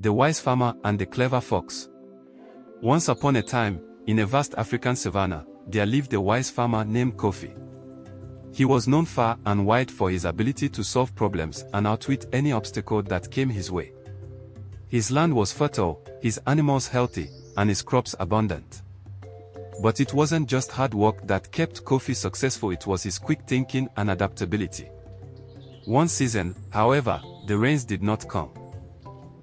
The Wise Farmer and the Clever Fox. Once upon a time, in a vast African savanna, there lived a wise farmer named Kofi. He was known far and wide for his ability to solve problems and outwit any obstacle that came his way. His land was fertile, his animals healthy, and his crops abundant. But it wasn't just hard work that kept Kofi successful, it was his quick thinking and adaptability. One season, however, the rains did not come.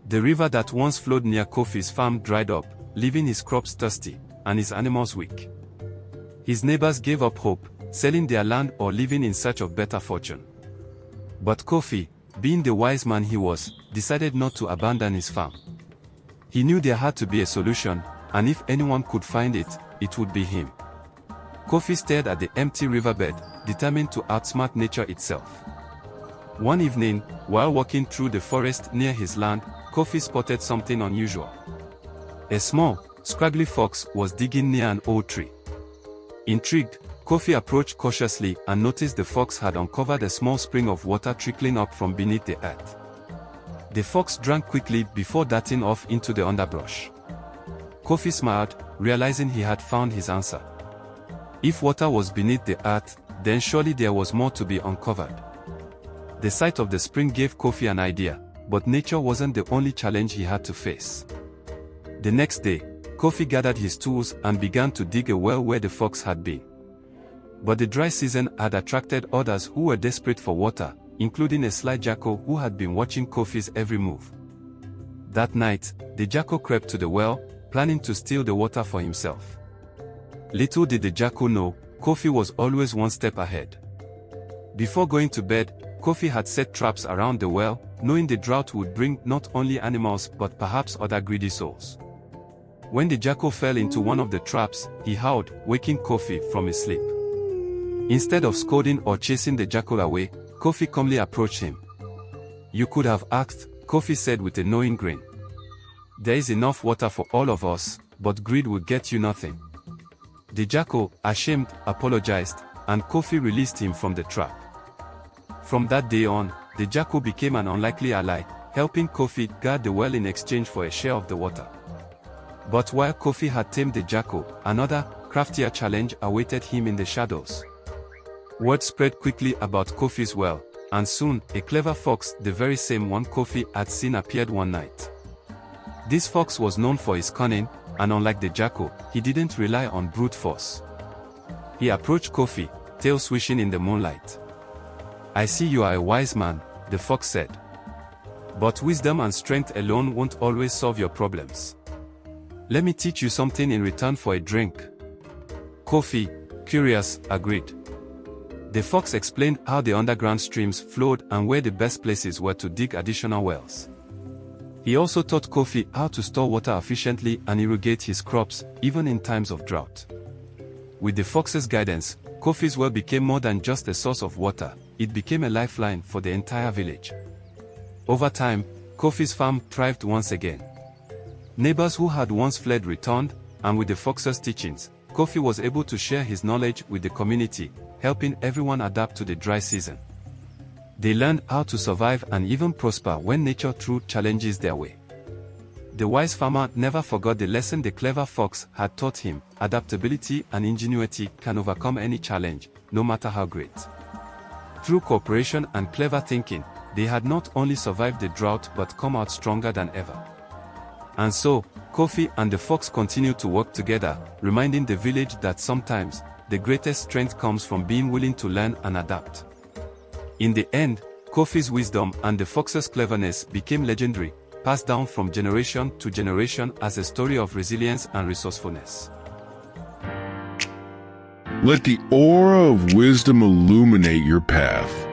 The river that once flowed near Kofi's farm dried up, leaving his crops thirsty, and his animals weak. His neighbors gave up hope, selling their land or living in search of better fortune. But Kofi, being the wise man he was, decided not to abandon his farm. He knew there had to be a solution, and if anyone could find it, it would be him. Kofi stared at the empty riverbed, determined to outsmart nature itself. One evening, while walking through the forest near his land, Kofi spotted something unusual. A small, scraggly fox was digging near an old tree. Intrigued, Kofi approached cautiously and noticed the fox had uncovered a small spring of water trickling up from beneath the earth. The fox drank quickly before darting off into the underbrush. Kofi smiled, realizing he had found his answer. If water was beneath the earth, then surely there was more to be uncovered. The sight of the spring gave Kofi an idea, but nature wasn't the only challenge he had to face. The next day, Kofi gathered his tools and began to dig a well where the fox had been. But the dry season had attracted others who were desperate for water, including a sly jackal who had been watching Kofi's every move. That night, the jackal crept to the well, planning to steal the water for himself. Little did the jackal know, Kofi was always one step ahead. Before going to bed, Kofi had set traps around the well, knowing the drought would bring not only animals but perhaps other greedy souls. When the jackal fell into one of the traps, he howled, waking Kofi from his sleep. Instead of scolding or chasing the jackal away, Kofi calmly approached him. "You could have asked," Kofi said with a knowing grin. "There is enough water for all of us, but greed will get you nothing." The jackal, ashamed, apologized, and Kofi released him from the trap. From that day on, the jackal became an unlikely ally, helping Kofi guard the well in exchange for a share of the water. But while Kofi had tamed the jackal, another, craftier challenge awaited him in the shadows. Word spread quickly about Kofi's well, and soon, a clever fox, the very same one Kofi had seen, appeared one night. This fox was known for his cunning, and unlike the jackal, he didn't rely on brute force. He approached Kofi, tail swishing in the moonlight. "I see you are a wise man," the fox said. "But wisdom and strength alone won't always solve your problems. Let me teach you something in return for a drink." Kofi, curious, agreed. The fox explained how the underground streams flowed and where the best places were to dig additional wells. He also taught Kofi how to store water efficiently and irrigate his crops, even in times of drought. With the fox's guidance, Kofi's well became more than just a source of water, it became a lifeline for the entire village. Over time, Kofi's farm thrived once again. Neighbors who had once fled returned, and with the fox's teachings, Kofi was able to share his knowledge with the community, helping everyone adapt to the dry season. They learned how to survive and even prosper when nature threw challenges their way. The wise farmer never forgot the lesson the clever fox had taught him: adaptability and ingenuity can overcome any challenge, no matter how great. Through cooperation and clever thinking, they had not only survived the drought but come out stronger than ever. And so, Kofi and the fox continued to work together, reminding the village that sometimes, the greatest strength comes from being willing to learn and adapt. In the end, Kofi's wisdom and the fox's cleverness became legendary, passed down from generation to generation as a story of resilience and resourcefulness. Let the aura of wisdom illuminate your path.